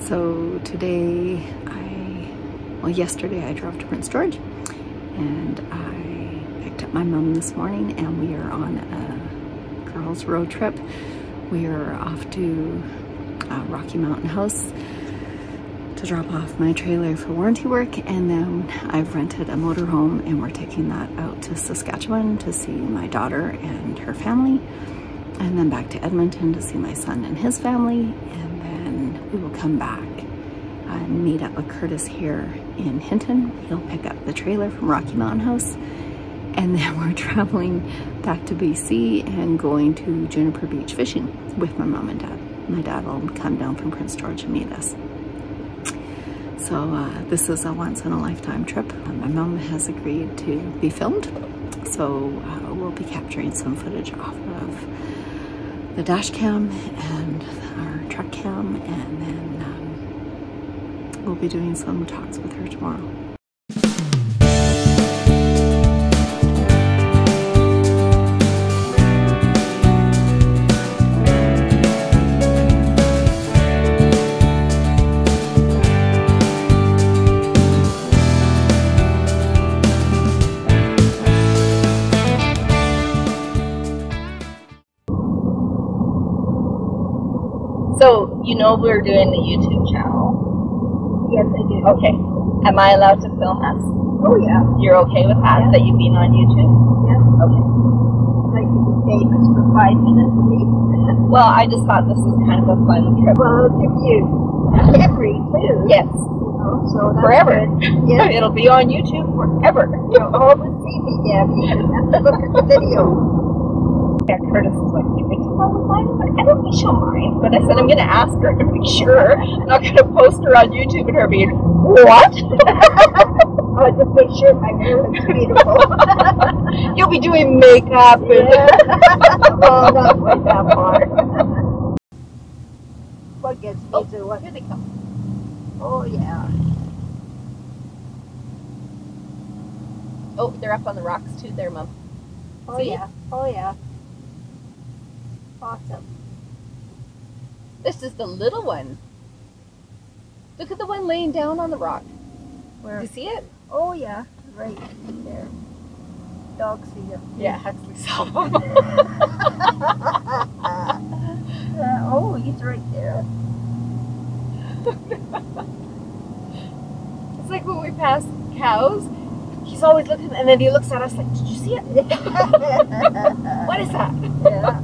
So today yesterday I drove to Prince George and I picked up my mom this morning and we are on a girls road trip. We are off to Rocky Mountain House to drop off my trailer for warranty work, and then I've rented a motorhome and we're taking that out to Saskatchewan to see my daughter and her family, and then back to Edmonton to see my son and his family, and then we will come back and meet up with Curtis here in Hinton. He'll pick up the trailer from Rocky Mountain House, and then we're traveling back to BC and going to Juniper Beach fishing with my mom and dad. My dad will come down from Prince George and meet us. So this is a once-in-a-lifetime trip. My mom has agreed to be filmed, so we'll be capturing some footage off of the dash cam and our truck cam, and then we'll be doing some talks with her tomorrow. So, you know we're doing the YouTube channel? Yes, I do. Okay. Am I allowed to film us? Oh, yeah. You're okay with that? Yeah. That you've been on YouTube? Yeah. Okay. I'd like to be famous for 5 minutes at least. Well, I just thought this was kind of a fun trip. Well, it'll give you memory, too. Yes. You know, so that's forever. Yeah. It'll be on YouTube forever. You'll always see me, Gabby. You have to look at the video. Yeah, Curtis is like, do you tell the mind? I don't think she'll mind. But I said, I'm going to ask her to be sure. I'm not going to post her on YouTube and her being, what? I'll just make sure my hair is beautiful. You'll be doing makeup. Yeah. Oh, not quite that far. What gets me to what? Here they come. Oh, yeah. Oh, they're up on the rocks too there, Mom. Oh, See? yeah. Oh, yeah. Awesome. This is the little one. Look at the one laying down on the rock. Where? Do you see it? Oh, yeah. Right there. Dogs see you. Yeah, Huxley saw him. Oh, he's right there. It's like when we pass cows, he's always looking, and then he looks at us like, did you see it? What is that? Yeah.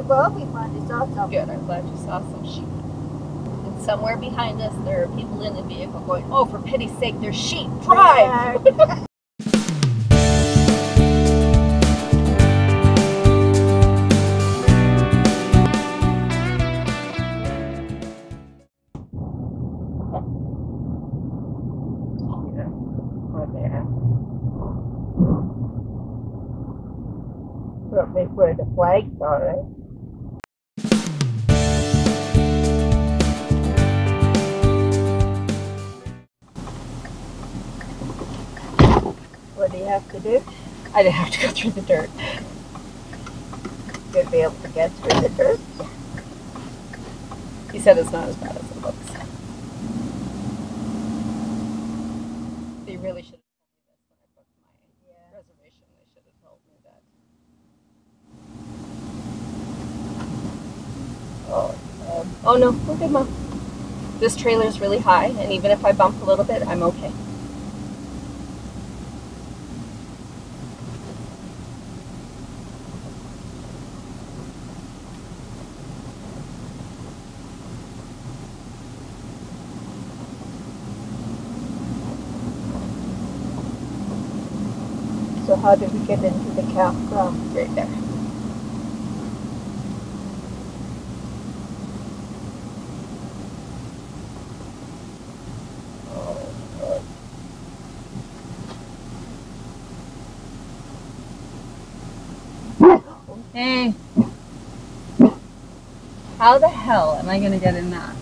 Well, we finally saw some. Good, I'm glad you saw some sheep. And somewhere behind us, there are people in the vehicle going, oh, for pity's sake, there's sheep. Drive! Yeah. Where the flags are, right? What do you have to do? I didn't have to go through the dirt. You'll be able to get through the dirt? He said it's not as bad as it looks. They really should have told me this when I booked my reservation. They should have told me that. Oh no, we're good, Mom. This trailer's really high, and even if I bump a little bit, I'm okay. So how did we get into the campground? Right there. Hey, how the hell am I going to get in that?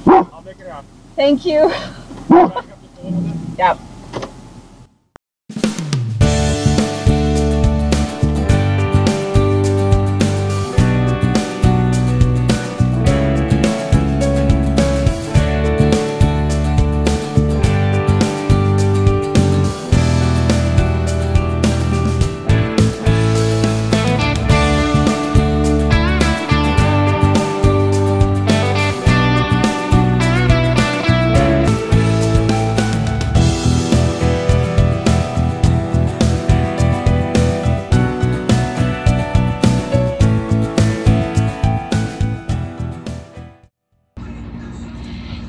I'll make it happen. Thank you. Yep.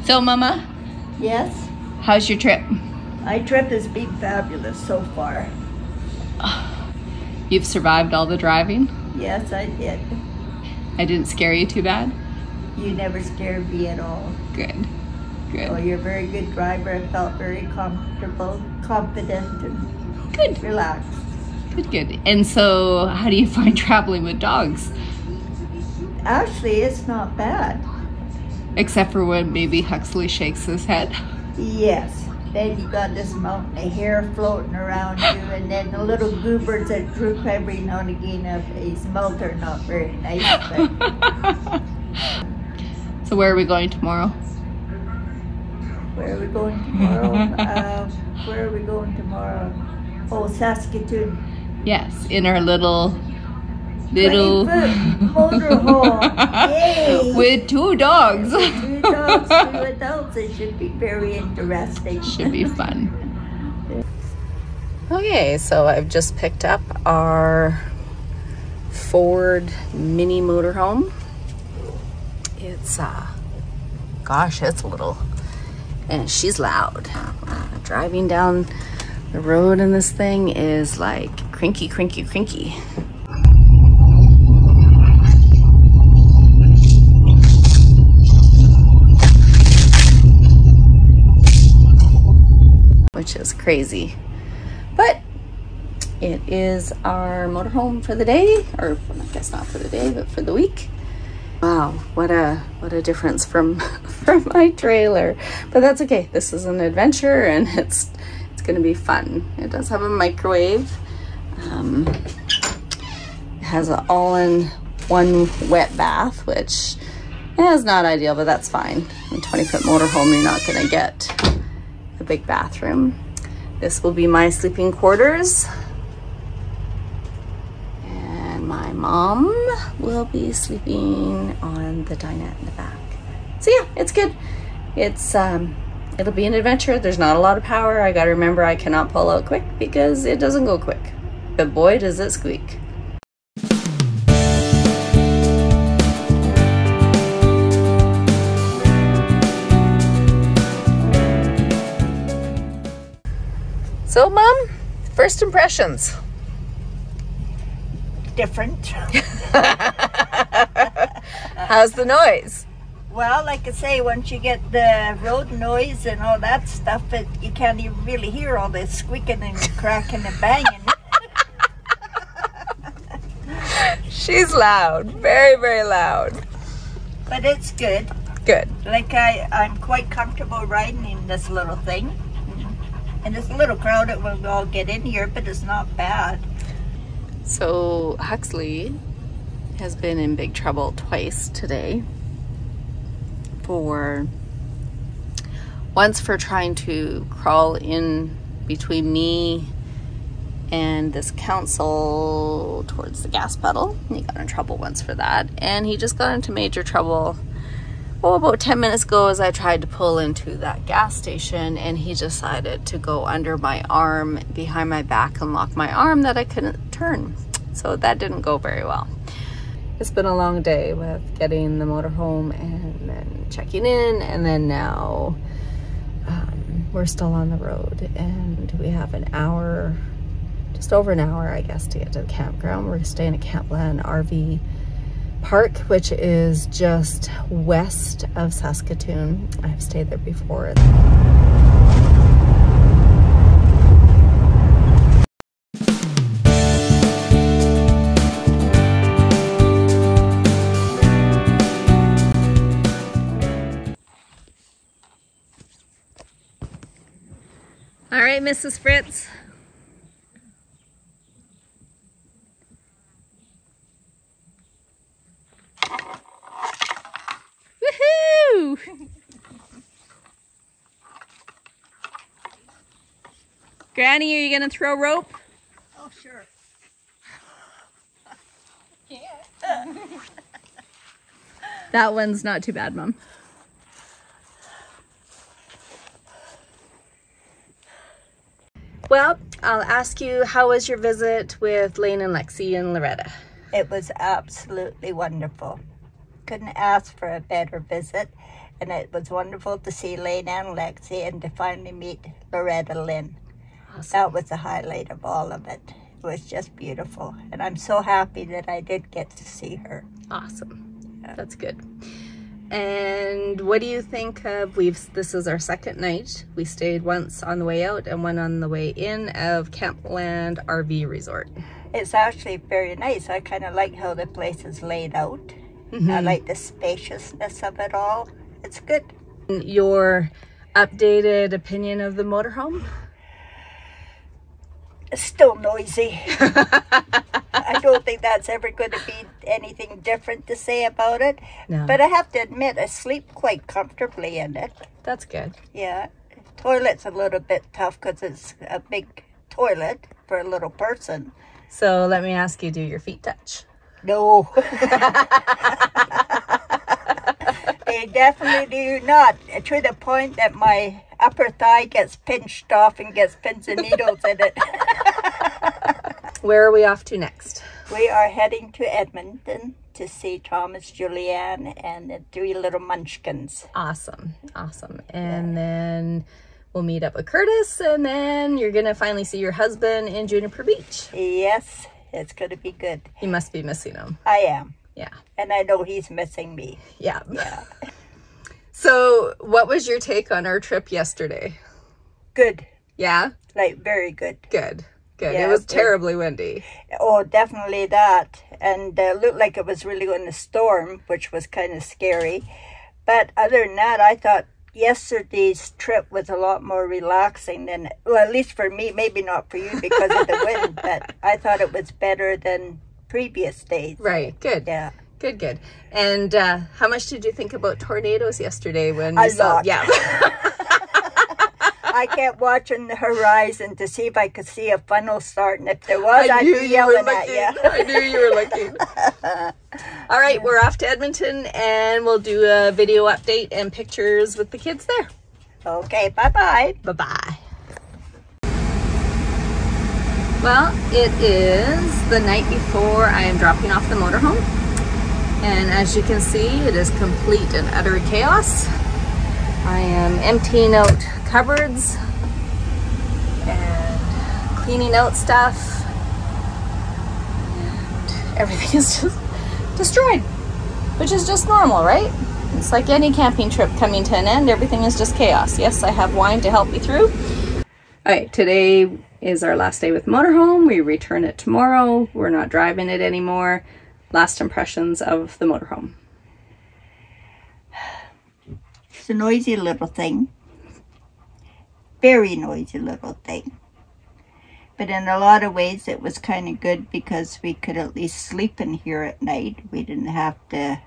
So, Mama, Yes? how's your trip? My trip has been fabulous so far. You've survived all the driving? Yes, I did. I didn't scare you too bad? You never scared me at all. Good. Good. Oh, you're a very good driver. I felt very comfortable, confident, and Good. relaxed. Good, good. And so, how do you find traveling with dogs? Actually, it's not bad. Except for when baby Huxley shakes his head. Yes. Then you got this mountain of hair floating around you, and then the little goobers that droop every now and again of a smelt are not very nice. But So where are we going tomorrow? where are we going tomorrow? Where are we going tomorrow? Oh, Saskatoon. Yes, in our little 20-foot motorhome. Yay! with 2 dogs. 2 dogs, 2 adults. It should be very interesting. Should be fun. Okay, so I've just picked up our Ford mini motorhome. It's gosh, it's little, and she's loud. Driving down the road in this thing is like crinky, crinky, crinky. Which is crazy, but it is our motorhome for the day, or I guess not for the day, but for the week. Wow, what a difference from my trailer, but that's okay. This is an adventure, and it's gonna be fun. It does have a microwave. It has an all-in-one wet bath, which is not ideal, but that's fine. In a 20-foot motorhome, you're not gonna get a big bathroom. This will be my sleeping quarters, and my mom will be sleeping on the dinette in the back. So yeah, it's good. It's it'll be an adventure. There's not a lot of power. I gotta remember I cannot pull out quick because it doesn't go quick, but boy does it squeak. So, Mom, first impressions. Different. How's the noise? Well, like I say, once you get the road noise and all that stuff, you can't even really hear all this squeaking and cracking and banging. She's loud, very, very loud. But it's good. Good. Like I'm quite comfortable riding in this little thing. And it's a little crowded when we all get in here, but it's not bad. So Huxley has been in big trouble twice today. Once for trying to crawl in between me and this council towards the gas pedal. He got in trouble once for that. And he just got into major trouble about 10 minutes ago as I tried to pull into that gas station, and he decided to go under my arm behind my back and lock my arm that I couldn't turn. So that didn't go very well. It's been a long day with getting the motorhome and then checking in, and then now we're still on the road, and we have an hour, just over an hour, I guess, to get to the campground. We're staying at Campland RV Park, which is just west of Saskatoon. I've stayed there before. All right, Mrs. Fritz. Woohoo! Granny, are you gonna throw rope? Oh, sure. That one's not too bad, Mom. Well, I'll ask you, how was your visit with Lane and Lexi and Loretta? It was absolutely wonderful. Couldn't ask for a better visit. And it was wonderful to see Lane and Lexi and to finally meet Loretta Lynn. Awesome. That was the highlight of all of it. It was just beautiful. And I'm so happy that I did get to see her. Awesome. That's good. And what do you think of, this is our second night. We stayed once on the way out and one on the way in of Campland RV Resort. It's actually very nice. I kind of like how the place is laid out. I like the spaciousness of it all. It's good. Your updated opinion of the motorhome? It's still noisy. I don't think that's ever going to be anything different to say about it. No. But I have to admit, I sleep quite comfortably in it. That's good. Yeah. Toilet's a little bit tough because it's a big toilet for a little person. So let me ask you, do your feet touch? No. They definitely do not. To the point that my upper thigh gets pinched off and gets pins and needles in it. Where are we off to next? We are heading to Edmonton to see Thomas, Julianne, and the three little munchkins. Awesome. Awesome. And then we'll meet up with Curtis, and then you're going to finally see your husband in Juniper Beach. Yes, it's going to be good. You must be missing him. I am. Yeah. And I know he's missing me. Yeah. Yeah. So what was your take on our trip yesterday? Good. Yeah? Like, very good. Good. Good. Yeah, it was terribly windy. Oh, definitely that. And looked like it was really going to storm, which was kind of scary. But other than that, I thought yesterday's trip was a lot more relaxing than, well, at least for me, maybe not for you because of the wind, but I thought it was better than previous days. Right. Good. Yeah. Good, good. And how much did you think about tornadoes yesterday when A you saw? lot. Yeah. I kept watching the horizon to see if I could see a funnel starting. If there was, I'd knew be you yelling were at looking. you. I knew you were looking. All right, we're off to Edmonton, and we'll do a video update and pictures with the kids there. Okay, bye-bye. Bye-bye. Well, it is the night before I am dropping off the motorhome. And as you can see, it is complete and utter chaos. I am emptying out cupboards and cleaning out stuff. And everything is just destroyed, which is just normal, right? It's like any camping trip coming to an end. Everything is just chaos. Yes, I have wine to help me through. All right, today is our last day with motorhome. We return it tomorrow. We're not driving it anymore. Last impressions of the motorhome. It's a noisy little thing. Very noisy little thing. But in a lot of ways it was kind of good because we could at least sleep in here at night. We didn't have to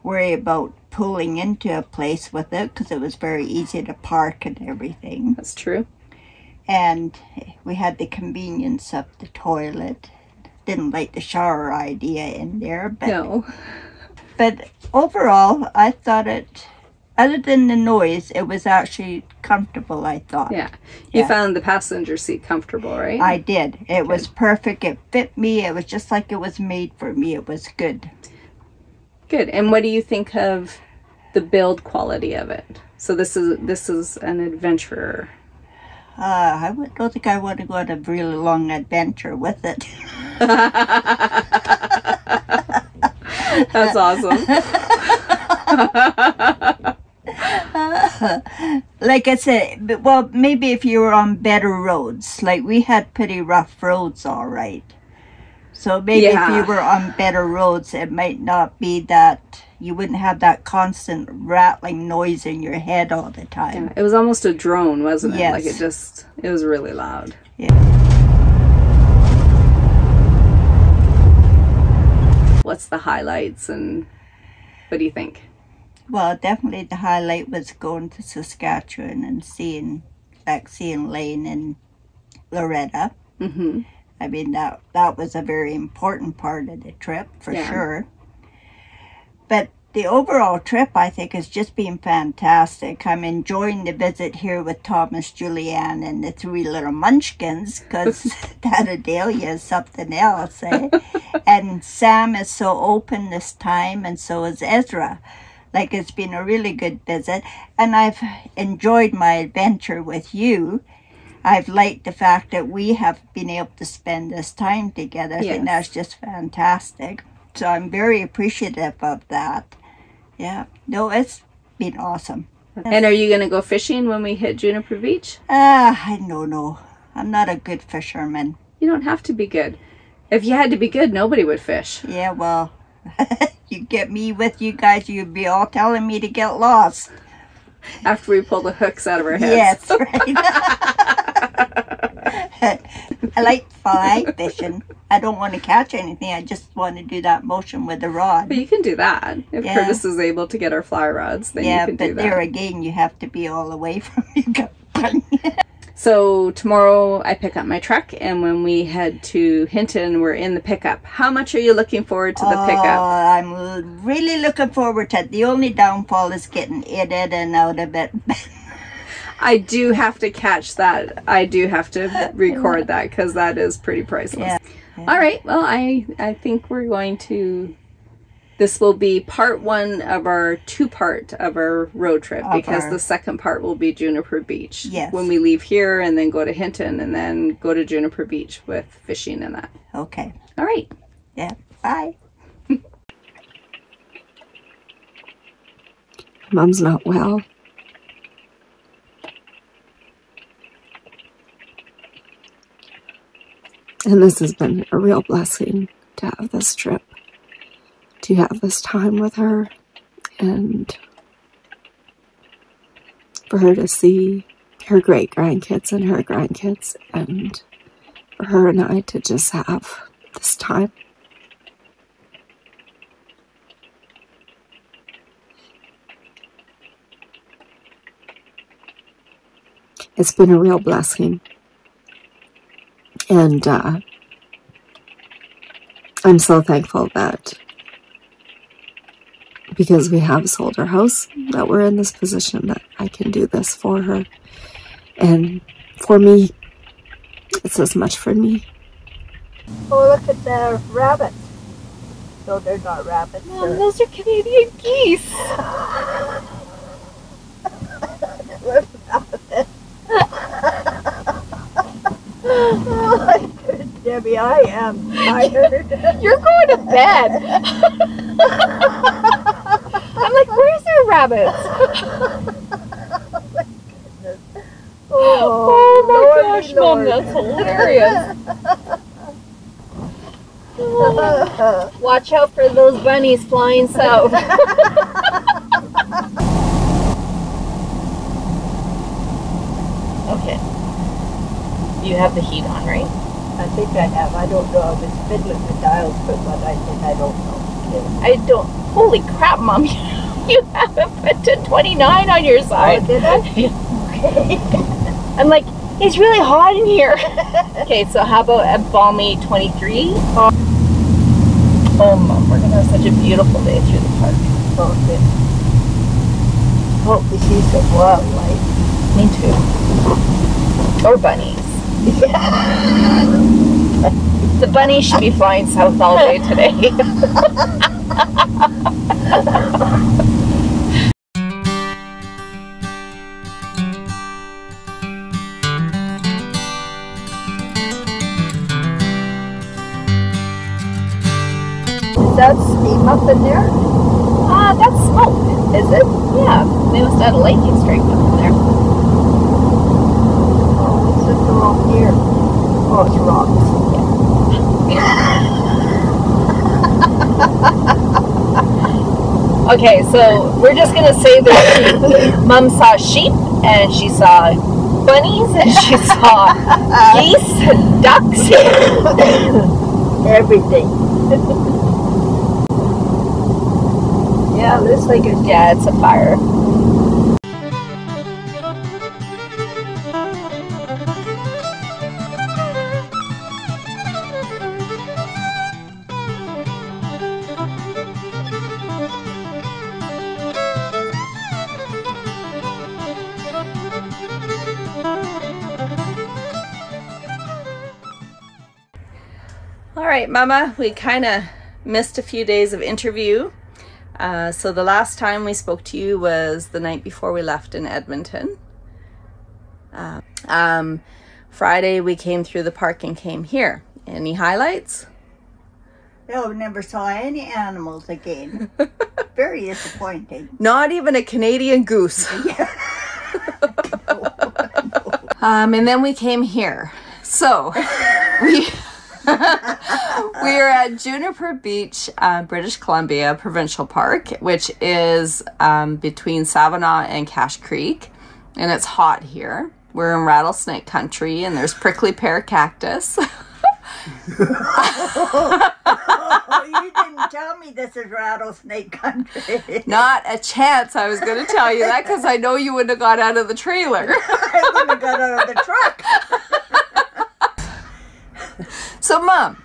worry about pulling into a place with it because it was very easy to park and everything. That's true. And we had the convenience of the toilet. Didn't like the shower idea in there, but No. But overall, I thought it, other than the noise, it was actually comfortable, I thought. Yeah. You Yeah. found the passenger seat comfortable, right? I did. It was perfect. It fit me. It was just like it was made for me. It was good. Good. And what do you think of the build quality of it? So this is an adventurer. Don't think I want to go on a really long adventure with it. That's awesome. Like I said, well, maybe if you were on better roads. Like we had pretty rough roads, all right. So maybe if you were on better roads, it might not be that, you wouldn't have that constant rattling noise in your head all the time. Yeah, it was almost a drone, wasn't it? Yes. Like it was really loud. Yeah. What's the highlights and what do you think? Well, definitely the highlight was going to Saskatchewan and seeing Lane and Loretta. Mm-hmm. I mean, that was a very important part of the trip, for sure. But the overall trip, I think, has just been fantastic. I'm enjoying the visit here with Thomas, Julianne, and the three little munchkins, because that Adelia is something else, eh? And Sam is so open this time, and so is Ezra. Like, it's been a really good visit, and I've enjoyed my adventure with you. I've liked the fact that we have been able to spend this time together. I think that's just fantastic. So I'm very appreciative of that. Yeah. No, it's been awesome. And are you going to go fishing when we hit Juniper Beach? I don't know. I'm not a good fisherman. You don't have to be good. If you had to be good, nobody would fish. Yeah, well, you get me with you guys, you'd be all telling me to get lost. After we pull the hooks out of our heads. Yes, right. I like fly fishing. I don't want to catch anything. I just want to do that motion with the rod. But you can do that. If Curtis is able to get our fly rods, then you can do that. Yeah, but there again, you have to be all away from your company. So tomorrow I pick up my truck, and when we head to Hinton, we're in the pickup. How much are you looking forward to the pickup? I'm really looking forward to it. The only downfall is getting in and out of it. I do have to catch that. I do have to record that because that is pretty priceless. Yeah. All right. Well, I think we're going to... This will be part one of our two-part of our road trip, because the second part will be Juniper Beach. Yes. When we leave here and then go to Hinton and then go to Juniper Beach with fishing and that. Okay. All right. Yeah. Bye. Mom's not well. And this has been a real blessing to have this trip, to have this time with her, and for her to see her great-grandkids and her grandkids, and for her and I to just have this time. It's been a real blessing. And I'm so thankful that because we have sold our house, that we're in this position that I can do this for her. And for me, it's as much for me. Oh, look at the rabbits. No, they're not rabbits. Mom, those are Canadian geese. Oh, Debbie, I am tired. You're going to bed. I'm like, where's our rabbits? Oh my gosh, Mom, that's hilarious. Watch out for those bunnies flying south. Okay. You have the heat on, right? I think I have. I don't know. I was fiddling the dials for what I did. I don't know. I don't. Holy crap, Mom. You haven't put to 29 on your side. Oh, did I? Okay. I'm like, it's really hot in here. Okay, so how about a balmy 23? Oh, Mom, we're going to have such a beautiful day through the park. Okay. Hope we see some wildlife. Me too. Or bunnies. The bunnies should be flying south all day today. Is that steam up in there? That's smoke. Is it? Yeah, they must have a lightning strike up in there. Oh, it's just along here. Oh, it's rocks. Okay, so we're just gonna say that Mom saw sheep, and she saw bunnies, and she saw geese and ducks. Everything. Yeah, looks like it's... Yeah, it's a fire. All right, Mama, we kind of missed a few days of interview. So the last time we spoke to you was the night before we left in Edmonton. Friday we came through the park and came here. Any highlights? No, never saw any animals again. Very disappointing. Not even a Canadian goose. Yeah. And then we came here. So we are at Juniper Beach, British Columbia Provincial Park, which is between Savona and Cache Creek, and it's hot here. We're in rattlesnake country, and there's prickly pear cactus. You didn't tell me this is rattlesnake country. Not a chance I was going to tell you that, because I know you wouldn't have got out of the trailer. I wouldn't have got out of the truck. So, Mom,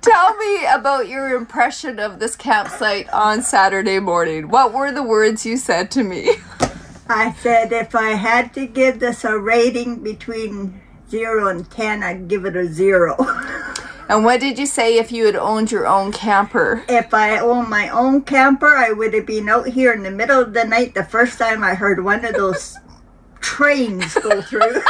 tell me about your impression of this campsite on Saturday morning. What were the words you said to me? I said if I had to give this a rating between 0 and 10, I'd give it a 0. And what did you say if you had owned your own camper? If I owned my own camper, I would have been out here in the middle of the night the first time I heard one of those trains go through.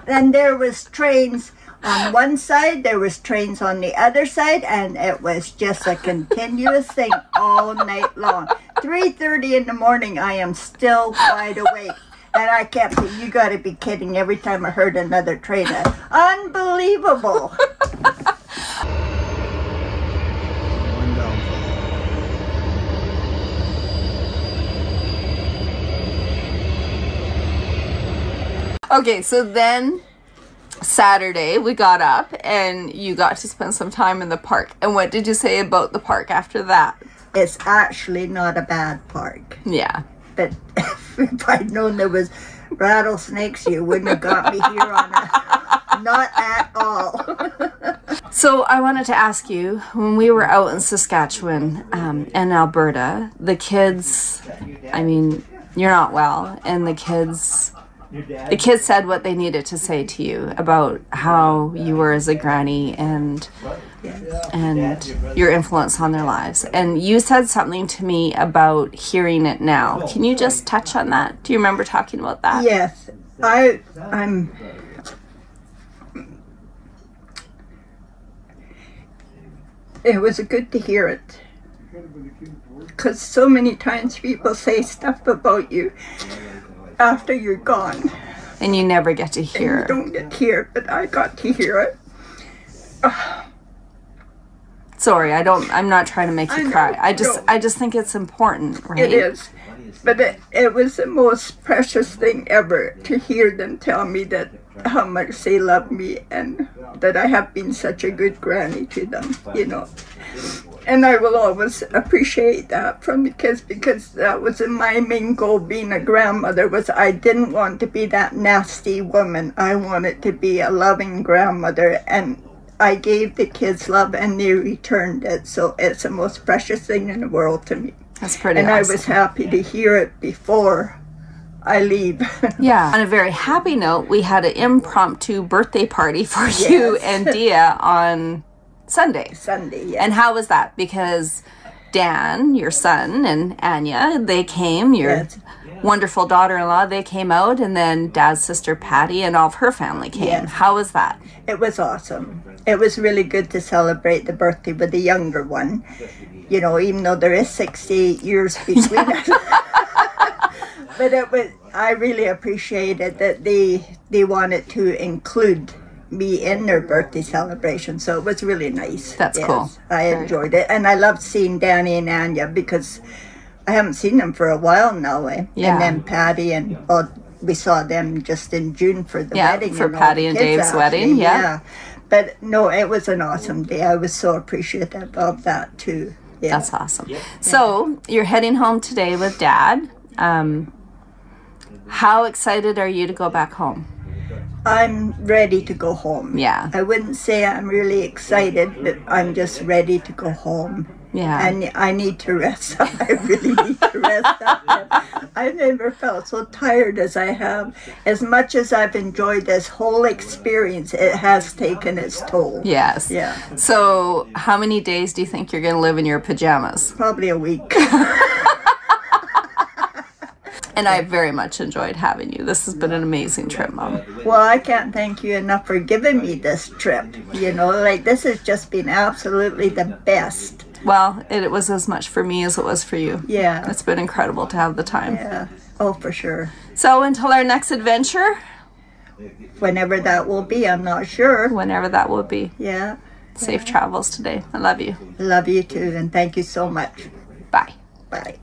And there was trains on one side, there was trains on the other side, and it was just a continuous thing all night long. 3:30 in the morning, I am still wide awake. And I kept saying, you got to be kidding, every time I heard another train. Unbelievable. Okay, so then Saturday we got up and you got to spend some time in the park. And what did you say about the park after that? It's actually not a bad park. Yeah. But if I'd known there was rattlesnakes, you wouldn't have got me here on a... Not at all. So I wanted to ask you, when we were out in Saskatchewan and Alberta, the kids, I mean, you're not well, and the kids said what they needed to say to you about how you were as a granny and your influence on their lives. And you said something to me about hearing it now. Can you just touch on that? Do you remember talking about that? Yes. I'm... It was good to hear it. Because so many times people say stuff about you after you're gone. And you never get to hear it. You don't get to hear it, but I got to hear it. Sorry, I'm not trying to make you cry. I just think it's important, right? It is. But it was the most precious thing ever to hear them tell me that how much they love me and that I have been such a good granny to them, you know. And I will always appreciate that from the kids, because that was my main goal being a grandmother, was I didn't want to be that nasty woman. I wanted to be a loving grandmother, and I gave the kids love and they returned it. So it's the most precious thing in the world to me. That's pretty awesome. I was happy to hear it before I leave. Yeah. On a very happy note, we had an impromptu birthday party for you and Dia on Sunday. Yes. And how was that? Because Dan, your son, and Anya, they came, your wonderful daughter-in-law, they came out, and then Dad's sister Patty and all of her family came. Yes. How was that? It was awesome. It was really good to celebrate the birthday with the younger one. You know, even though there is 68 years between us. But I really appreciated that they wanted to include me in their birthday celebration, so it was really nice. That's cool. I enjoyed it, and I loved seeing Danny and Anya because I haven't seen them for a while now. Yeah. And then Patty and we saw them just in June for the wedding. For Patty and Dave's wedding. Yeah. But no, it was an awesome day. I was so appreciative of that too. Yeah. That's awesome. So you're heading home today with Dad. How excited are you to go back home? I'm ready to go home. Yeah. I wouldn't say I'm really excited, but I'm just ready to go home. Yeah. And I need to rest up. I really need to rest up. I've never felt so tired as I have. As much as I've enjoyed this whole experience, it has taken its toll. Yes. Yeah. So how many days do you think you're going to live in your pajamas? Probably a week. And I very much enjoyed having you. This has been an amazing trip, Mom. Well, I can't thank you enough for giving me this trip. You know, like, this has just been absolutely the best. Well, it was as much for me as it was for you. Yeah. It's been incredible to have the time. Yeah. Oh, for sure. So until our next adventure, Whenever that will be, I'm not sure. whenever that will be, Yeah. safe travels today. I love you. Love you too, and thank you so much. Bye. Bye.